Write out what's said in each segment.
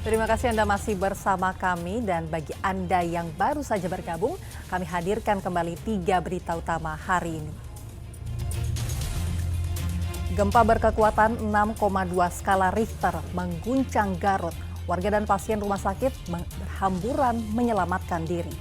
Terima kasih Anda masih bersama kami dan bagi Anda yang baru saja bergabung, kami hadirkan kembali 3 berita utama hari ini. Gempa berkekuatan 6,2 skala Richter mengguncang Garut. Warga dan pasien rumah sakit berhamburan menyelamatkan diri.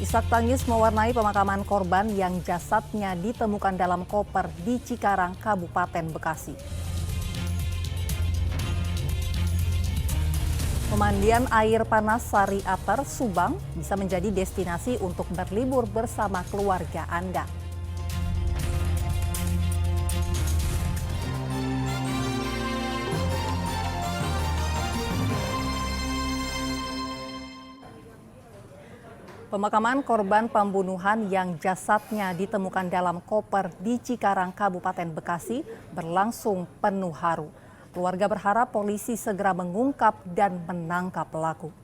Isak tangis mewarnai pemakaman korban yang jasadnya ditemukan dalam koper di Cikarang, Kabupaten Bekasi. Pemandian air panas Sari Ater, Subang bisa menjadi destinasi untuk berlibur bersama keluarga Anda. Pemakaman korban pembunuhan yang jasadnya ditemukan dalam koper di Cikarang, Kabupaten Bekasi berlangsung penuh haru. Keluarga berharap polisi segera mengungkap dan menangkap pelaku.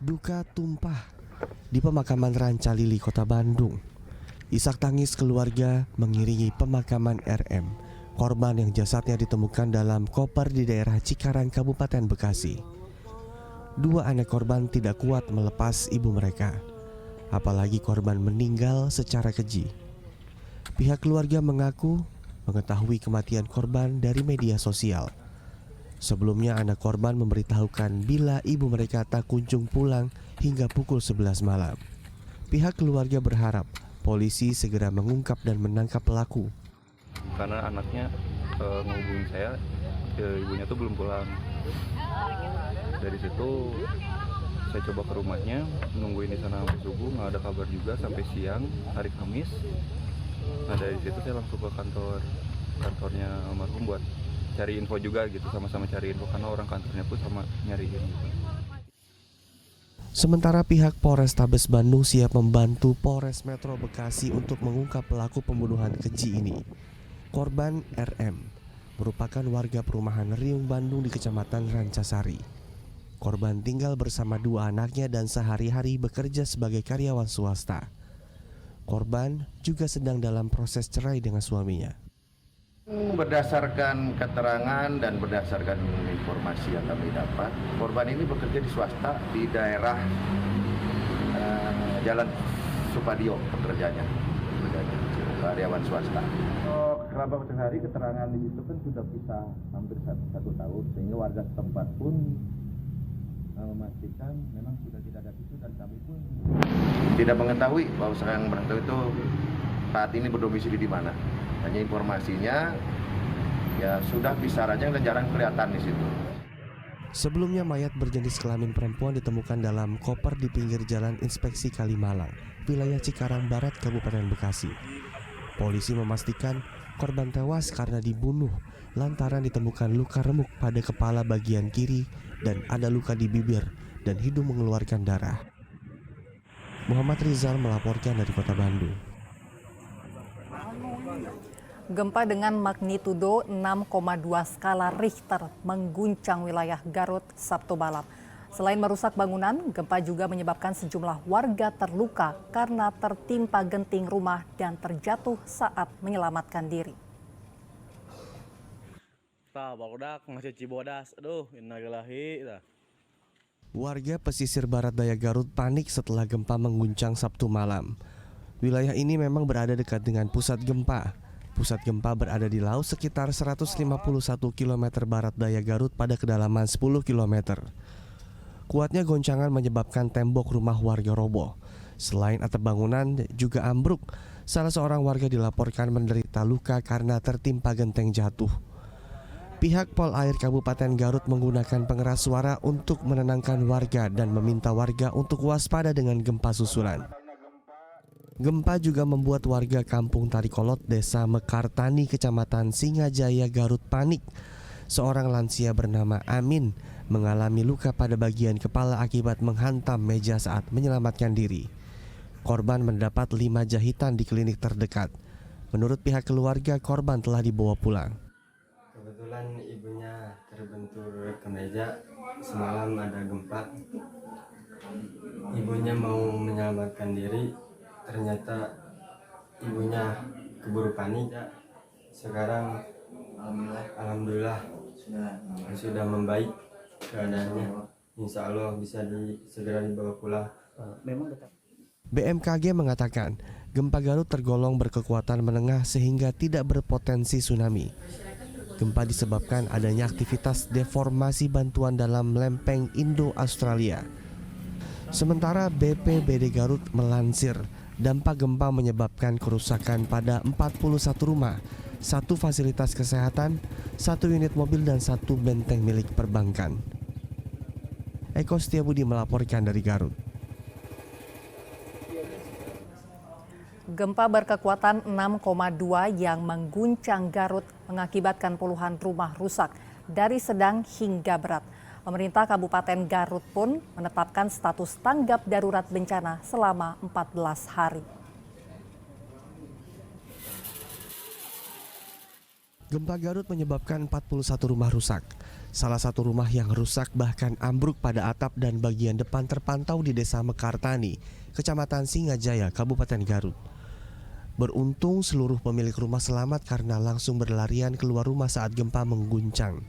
Duka tumpah di pemakaman Rancalili, Kota Bandung. Isak tangis keluarga mengiringi pemakaman RM, korban yang jasadnya ditemukan dalam koper di daerah Cikarang, Kabupaten Bekasi. Dua anak korban tidak kuat melepas ibu mereka, apalagi korban meninggal secara keji. Pihak keluarga mengaku mengetahui kematian korban dari media sosial. Sebelumnya anak korban memberitahukan bila ibu mereka tak kunjung pulang hingga pukul 11 malam. Pihak keluarga berharap polisi segera mengungkap dan menangkap pelaku. Karena anaknya ngehubungin saya, ibunya tuh belum pulang. Dari situ saya coba ke rumahnya, nungguin di sana sampai subuh, nggak ada kabar juga sampai siang hari Kamis. Nah dari situ saya langsung ke kantornya almarhum buat cari info juga gitu, sama-sama cari info karena orang kantornya pun sama nyariin gitu. Sementara pihak Polrestabes Bandung siap membantu Polres Metro Bekasi untuk mengungkap pelaku pembunuhan keji ini. Korban RM merupakan warga perumahan Riung Bandung di Kecamatan Rancasari. Korban tinggal bersama dua anaknya dan sehari-hari bekerja sebagai karyawan swasta. Korban juga sedang dalam proses cerai dengan suaminya. Berdasarkan keterangan dan berdasarkan informasi yang kami dapat, korban ini bekerja di swasta di daerah Jalan Supadio pekerjaannya, karyawan swasta. Kerabat sehari keterangan di situ kan sudah bisa hampir satu tahun, sehingga warga setempat pun memastikan memang sudah tidak ada itu, dan kami pun tidak mengetahui bahwa sang merantau itu saat ini berdomisili di mana. Hanya informasinya ya sudah pisah aja dan jarang kelihatan di situ. Sebelumnya mayat berjenis kelamin perempuan ditemukan dalam koper di pinggir Jalan Inspeksi Kalimalang, wilayah Cikarang Barat, Kabupaten Bekasi. Polisi memastikan korban tewas karena dibunuh lantaran ditemukan luka remuk pada kepala bagian kiri dan ada luka di bibir dan hidung mengeluarkan darah. Muhammad Rizal melaporkan dari Kota Bandung. Gempa dengan magnitudo 6,2 skala Richter mengguncang wilayah Garut Sabtu malam. Selain merusak bangunan, gempa juga menyebabkan sejumlah warga terluka karena tertimpa genting rumah dan terjatuh saat menyelamatkan diri. Warga pesisir barat daya Garut panik setelah gempa mengguncang Sabtu malam. Wilayah ini memang berada dekat dengan pusat gempa. Pusat gempa berada di laut sekitar 151 km barat daya Garut pada kedalaman 10 km. Kuatnya goncangan menyebabkan tembok rumah warga roboh. Selain atap bangunan juga ambruk, salah seorang warga dilaporkan menderita luka karena tertimpa genteng jatuh. Pihak Polair Kabupaten Garut menggunakan pengeras suara untuk menenangkan warga dan meminta warga untuk waspada dengan gempa susulan. Gempa juga membuat warga kampung Tarikolot, Desa Mekartani, Kecamatan Singajaya, Garut panik. Seorang lansia bernama Amin mengalami luka pada bagian kepala akibat menghantam meja saat menyelamatkan diri. Korban mendapat 5 jahitan di klinik terdekat. Menurut pihak keluarga, korban telah dibawa pulang. Kebetulan ibunya terbentur ke meja, semalam ada gempa. Ibunya mau menyelamatkan diri, ternyata ibunya keburu panik. Sekarang alhamdulillah sudah membaik keadaannya. Insya Allah bisa segera dibawa pulang. BMKG mengatakan gempa Garut tergolong berkekuatan menengah sehingga tidak berpotensi tsunami. Gempa disebabkan adanya aktivitas deformasi bantuan dalam lempeng Indo-Australia. Sementara BPBD Garut melansir, dampak gempa menyebabkan kerusakan pada 41 rumah, 1 fasilitas kesehatan, 1 unit mobil dan 1 benteng milik perbankan. Eko Setiabudi melaporkan dari Garut. Gempa berkekuatan 6,2 yang mengguncang Garut mengakibatkan puluhan rumah rusak dari sedang hingga berat. Pemerintah Kabupaten Garut pun menetapkan status tanggap darurat bencana selama 14 hari. Gempa Garut menyebabkan 41 rumah rusak. Salah satu rumah yang rusak bahkan ambruk pada atap dan bagian depan terpantau di Desa Mekartani, Kecamatan Singajaya, Kabupaten Garut. Beruntung seluruh pemilik rumah selamat karena langsung berlarian keluar rumah saat gempa mengguncang.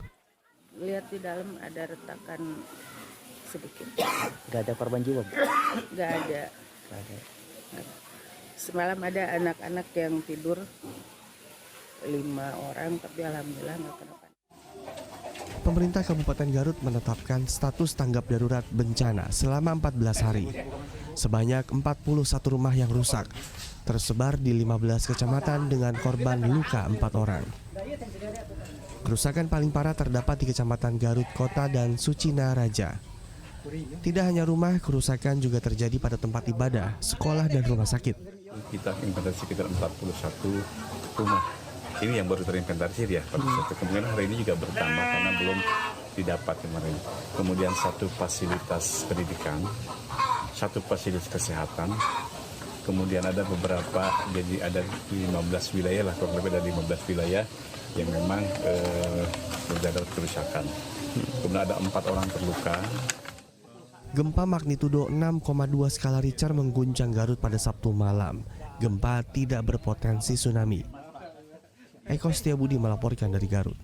Lihat di dalam ada retakan sedikit. Gak ada korban jiwa? Gak ada. Semalam ada anak-anak yang tidur 5 orang, tapi alhamdulillah nggak kenapa. Pemerintah Kabupaten Garut menetapkan status tanggap darurat bencana selama 14 hari. Sebanyak 41 rumah yang rusak, tersebar di 15 kecamatan dengan korban luka 4 orang. Kerusakan paling parah terdapat di Kecamatan Garut Kota dan Sucina Raja. Tidak hanya rumah, kerusakan juga terjadi pada tempat ibadah, sekolah dan rumah sakit. Kita inventarisasi sekitar 41 rumah. Ini yang baru terinventarisir ya. Kemudian hari ini juga bertambah karena belum didapat kemarin. Kemudian 1 fasilitas pendidikan, 1 fasilitas kesehatan. Kemudian ada beberapa, jadi ada 15 wilayah lah, kurang lebih ada 15 wilayah yang memang terjadi kerusakan. Kemudian ada 4 orang terluka. Gempa magnitudo 6,2 skala Richter mengguncang Garut pada Sabtu malam. Gempa tidak berpotensi tsunami. Eko Setiabudi melaporkan dari Garut.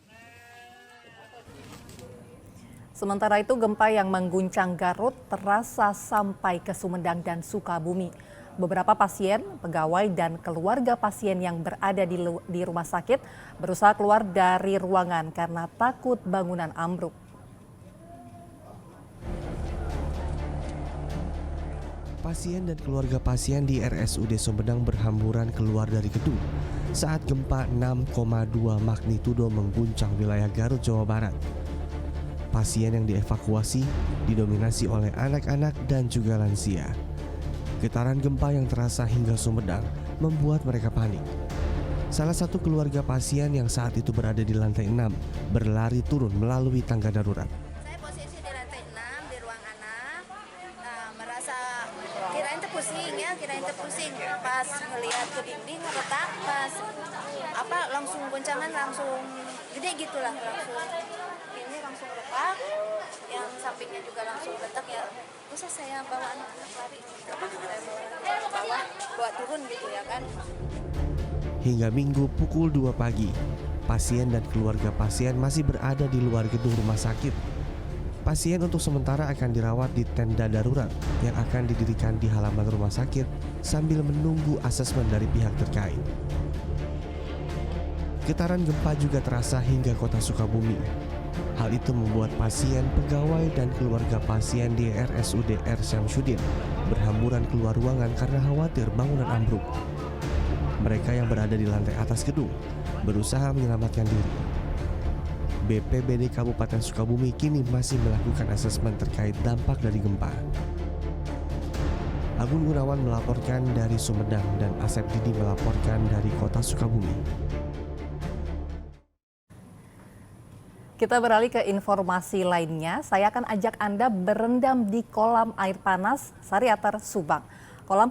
Sementara itu gempa yang mengguncang Garut terasa sampai ke Sumedang dan Sukabumi. Beberapa pasien, pegawai, dan keluarga pasien yang berada di rumah sakit berusaha keluar dari ruangan karena takut bangunan ambruk. Pasien dan keluarga pasien di RSUD Sumedang berhamburan keluar dari gedung saat gempa 6,2 magnitudo mengguncang wilayah Garut, Jawa Barat. Pasien yang dievakuasi didominasi oleh anak-anak dan juga lansia. Getaran gempa yang terasa hingga Sumedang membuat mereka panik. Salah satu keluarga pasien yang saat itu berada di lantai 6 berlari turun melalui tangga darurat. Saya posisi di lantai 6 di ruang anak, merasa kirain terpusing, pas ngelihat ke dinding retak, pas langsung goncangan langsung gede gitulah, langsung retak, yang sampingnya juga langsung retak ya. Terus saya bawa anak-anak lari, saya bawa turun gitu ya kan. Hingga Minggu pukul 2 pagi, pasien dan keluarga pasien masih berada di luar gedung rumah sakit. Pasien untuk sementara akan dirawat di tenda darurat yang akan didirikan di halaman rumah sakit sambil menunggu asesmen dari pihak terkait. Getaran gempa juga terasa hingga kota Sukabumi. Hal itu membuat pasien, pegawai, dan keluarga pasien di RSUD R. Syamsuddin berhamburan keluar ruangan karena khawatir bangunan ambruk. Mereka yang berada di lantai atas gedung berusaha menyelamatkan diri. BPBD Kabupaten Sukabumi kini masih melakukan asesmen terkait dampak dari gempa. Agun Gunawan melaporkan dari Sumedang dan Asep Didi melaporkan dari kota Sukabumi. Kita beralih ke informasi lainnya. Saya akan ajak Anda berendam di kolam air panas Sariater, Subang. Kolam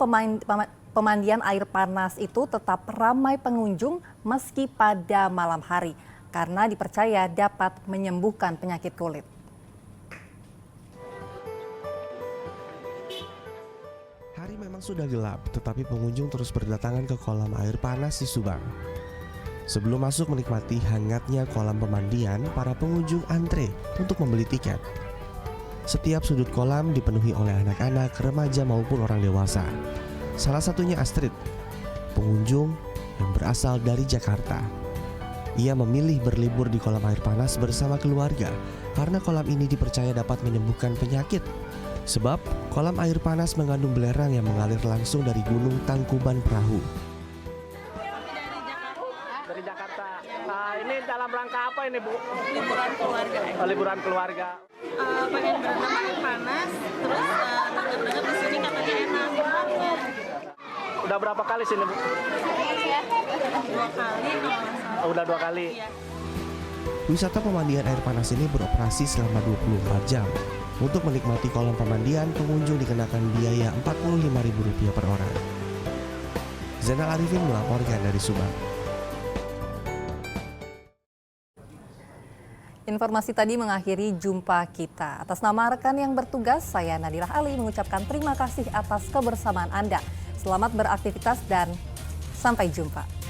pemandian air panas itu tetap ramai pengunjung meski pada malam hari karena dipercaya dapat menyembuhkan penyakit kulit. Hari memang Memang sudah gelap, tetapi pengunjung terus berdatangan ke kolam air panas di Subang. Sebelum masuk menikmati hangatnya kolam pemandian, para pengunjung antre untuk membeli tiket. Setiap sudut kolam dipenuhi oleh anak-anak, remaja maupun orang dewasa. Salah satunya Astrid, pengunjung yang berasal dari Jakarta. Ia memilih berlibur di kolam air panas bersama keluarga karena kolam ini dipercaya dapat menyembuhkan penyakit. Sebab kolam air panas mengandung belerang yang mengalir langsung dari Gunung Tangkuban Perahu. Dari Jakarta. Nah, ini dalam rangka apa ini, Bu? Liburan keluarga. Oh, liburan keluarga. Pengen berenang air panas, terus dengar-dengar di sini katanya enak. Udah berapa kali sini, Bu? 2 kali kalau nggak salah. Oh, udah 2 kali. Iya. Wisata pemandian air panas ini beroperasi selama 24 jam. Untuk menikmati kolam pemandian, pengunjung dikenakan biaya Rp45.000 per orang. Zainal Arifin melaporkan dari Subang. Informasi tadi mengakhiri jumpa kita. Atas nama rekan yang bertugas, saya Nadilah Ali mengucapkan terima kasih atas kebersamaan Anda. Selamat beraktivitas dan sampai jumpa.